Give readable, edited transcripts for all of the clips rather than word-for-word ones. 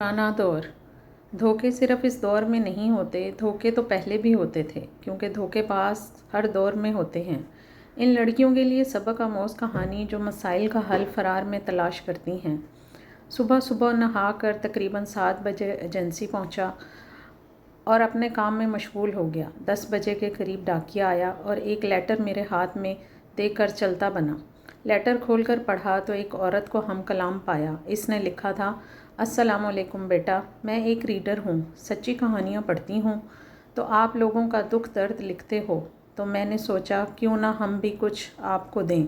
पुराना दौर। धोखे सिर्फ इस दौर में नहीं होते, धोखे तो पहले भी होते थे, क्योंकि धोखेबाज हर दौर में होते हैं। इन लड़कियों के लिए सबक आमोज़ कहानी जो मसाइल का हल फरार में तलाश करती हैं। सुबह सुबह नहा कर तकरीबन 7 बजे एजेंसी पहुंचा और अपने काम में मशगूल हो गया। 10 बजे के करीब डाकिया आया और एक लेटर मेरे हाथ में देकर चलता बना। लेटर खोलकर पढ़ा तो एक औरत को हम कलाम पाया। इसने लिखा था, अस्सलाम वालेकुम बेटा, मैं एक रीडर हूँ, सच्ची कहानियाँ पढ़ती हूँ, तो आप लोगों का दुख दर्द लिखते हो, तो मैंने सोचा क्यों ना हम भी कुछ आपको दें,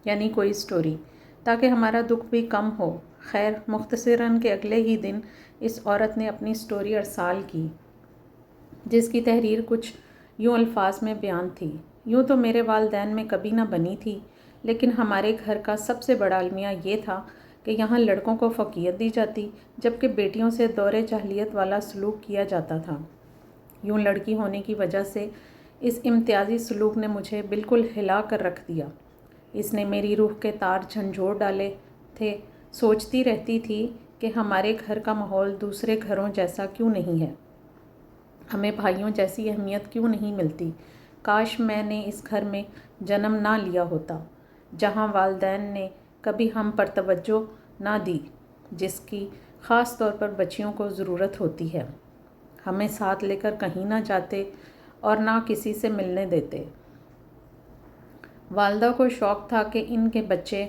यानी कोई स्टोरी, ताकि हमारा दुख भी कम हो। खैर, मुख्तसरन के अगले ही दिन इस औरत ने अपनी स्टोरी अरसाल की, जिसकी तहरीर कुछ यूँ अल्फाज में बयान थी। यूँ तो मेरे वालिदैन में कभी ना बनी थी, लेकिन हमारे घर का सबसे बड़ा अलमिया ये था कि यहाँ लड़कों को फ़कीयत दी जाती, जबकि बेटियों से दौरे जाहिलियत वाला सलूक किया जाता था। यूँ लड़की होने की वजह से इस इम्तियाज़ी सलूक ने मुझे बिल्कुल हिला कर रख दिया। इसने मेरी रूह के तार झंझोड़ डाले थे। सोचती रहती थी कि हमारे घर का माहौल दूसरे घरों जैसा क्यों नहीं है, हमें भाइयों जैसी अहमियत क्यों नहीं मिलती। काश मैंने इस घर में जन्म ना लिया होता, जहाँ वालिदैन ने कभी हम पर तवज्जो ना दी, जिसकी ख़ास तौर पर बच्चियों को ज़रूरत होती है। हमें साथ लेकर कहीं ना जाते और ना किसी से मिलने देते। वालदा को शौक़ था कि इनके बच्चे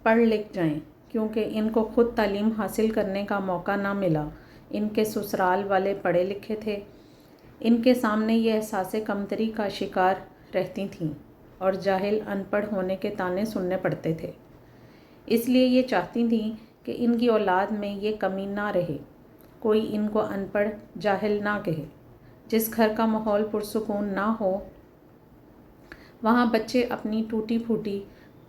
पढ़ लिख जाएं, क्योंकि इनको ख़ुद तालीम हासिल करने का मौका ना मिला। इनके ससुराल वाले पढ़े लिखे थे। इनके सामने ये एहसास कमतरी का शिकार रहती थीं और जाहिल अनपढ़ होने के ताने सुनने पड़ते थे। इसलिए ये चाहती थीं कि इनकी औलाद में ये कमी ना रहे, कोई इनको अनपढ़ जाहिल ना कहे। जिस घर का माहौल पुरसुकून ना हो, वहाँ बच्चे अपनी टूटी फूटी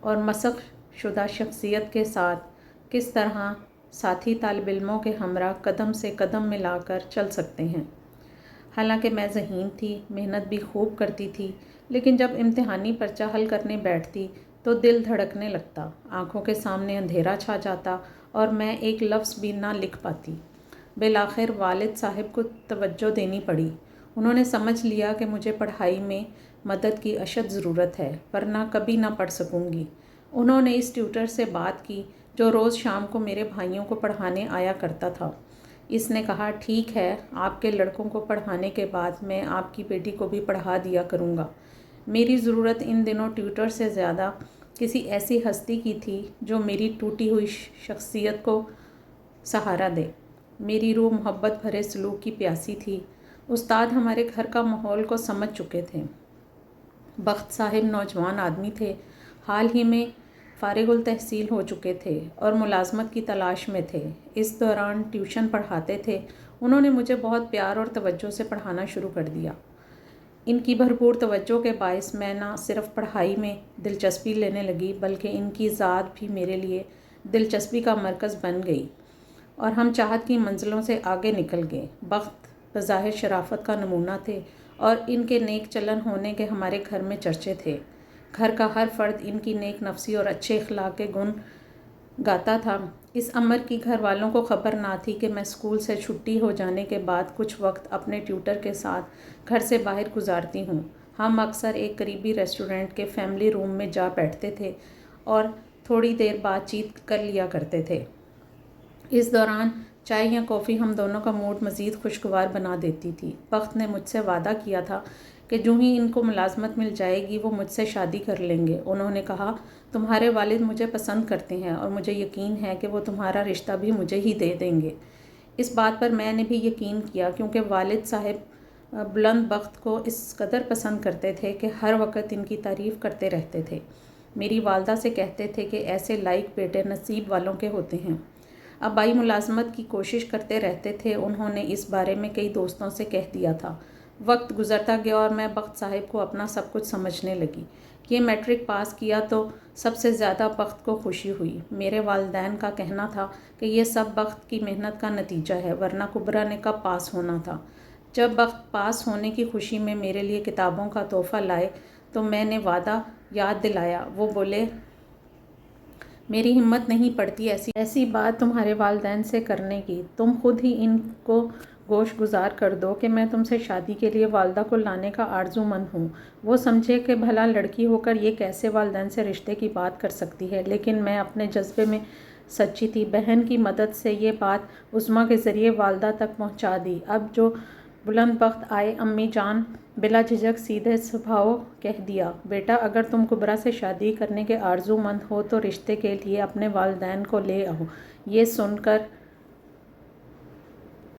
और मसख शुदा शख्सियत के साथ किस तरह साथी तालिब इल्मों के हमरा कदम से कदम मिलाकर चल सकते हैं। हालांकि मैं ज़हीन थी, मेहनत भी खूब करती थी, लेकिन जब इम्तिहानी पर्चा हल करने बैठती तो दिल धड़कने लगता, आँखों के सामने अंधेरा छा जाता और मैं एक लफ्ज़ भी ना लिख पाती। बिलाखिर वालिद साहब को तवज्जो देनी पड़ी। उन्होंने समझ लिया कि मुझे पढ़ाई में मदद की अशद ज़रूरत है, वरना कभी ना पढ़ सकूँगी। उन्होंने इस ट्यूटर से बात की जो रोज़ शाम को मेरे भाइयों को पढ़ाने आया करता था। इसने कहा, ठीक है, आपके लड़कों को पढ़ाने के बाद मैं आपकी बेटी को भी पढ़ा दिया करूँगा। मेरी ज़रूरत इन दिनों ट्यूटर से ज़्यादा किसी ऐसी हस्ती की थी जो मेरी टूटी हुई शख्सियत को सहारा दे। मेरी रूह मोहब्बत भरे सलूक की प्यासी थी। उस्ताद हमारे घर का माहौल को समझ चुके थे। बख्त साहिब नौजवान आदमी थे, हाल ही में फ़ारिगुल तहसील हो चुके थे और मुलाजमत की तलाश में थे। इस दौरान ट्यूशन पढ़ाते थे। उन्होंने मुझे बहुत प्यार और तवज्जो से पढ़ाना शुरू कर दिया। इनकी भरपूर तवज्जो के बायस मैं ना सिर्फ पढ़ाई में दिलचस्पी लेने लगी, बल्कि इनकी ज़ात भी मेरे लिए दिलचस्पी का मरकज़ बन गई और हम चाहत की मंजिलों से आगे निकल गए। बख्त बज़ाहिर शराफत का नमूना थे और इनके नेक चलन होने के हमारे घर में चर्चे थे। घर का हर फर्द इनकी नेक नफ्सी और अच्छे अखलाक के गुण गाता था। इस अमर की घर वालों को ख़बर ना थी कि मैं स्कूल से छुट्टी हो जाने के बाद कुछ वक्त अपने ट्यूटर के साथ घर से बाहर गुजारती हूँ। हम अक्सर एक करीबी रेस्टोरेंट के फैमिली रूम में जा बैठते थे और थोड़ी देर बातचीत कर लिया करते थे। इस दौरान चाय या कॉफ़ी हम दोनों का मूड मज़ीद खुशगवार बना देती थी। बख्त ने मुझसे वादा किया था कि जो ही इनको मुलाजमत मिल जाएगी वो मुझसे शादी कर लेंगे। उन्होंने कहा, तुम्हारे वालिद मुझे पसंद करते हैं और मुझे यकीन है कि वो तुम्हारा रिश्ता भी मुझे ही दे देंगे। इस बात पर मैंने भी यकीन किया, क्योंकि वालिद साहब बुलंद बख्त को इस कदर पसंद करते थे कि हर वक्त इनकी तारीफ़ करते रहते थे। मेरी वालदा से कहते थे कि ऐसे लायक बेटे नसीब वालों के होते हैं। अब्बाई मुलाजमत की कोशिश करते रहते थे। उन्होंने इस बारे में कई दोस्तों से कह दिया था। वक्त गुजरता गया और मैं बख्त साहिब को अपना सब कुछ समझने लगी। ये मैट्रिक पास किया तो सबसे ज़्यादा बख्त को खुशी हुई। मेरे वालिदैन का कहना था कि ये सब बख्त की मेहनत का नतीजा है, वरना कुबरा ने कब पास होना था। जब बख्त पास होने की खुशी में मेरे लिए किताबों का तोहफ़ा लाए तो मैंने वादा याद दिलाया। वो बोले, میری ہمت نہیں پڑتی ایسی بات تمہارے والدین سے کرنے کی۔ تم خود ہی ان کو گوش گزار کر دو کہ میں تم سے شادی کے لیے والدہ کو لانے کا آرزو مند ہوں۔ وہ سمجھے کہ بھلا لڑکی ہو کر یہ کیسے والدین سے رشتے کی بات کر سکتی ہے، لیکن میں اپنے جذبے میں سچی تھی۔ بہن کی مدد سے یہ بات عظمیٰ کے ذریعے والدہ تک پہنچا دی۔ اب جو بلند وقت آئے، امی جان بلا جھجک سیدھے سبھاؤ کہہ دیا، بیٹا اگر تم کبریٰ سے شادی کرنے کے آرزو مند ہو تو رشتے کے لیے اپنے والدین کو لے آؤ۔ یہ سن کر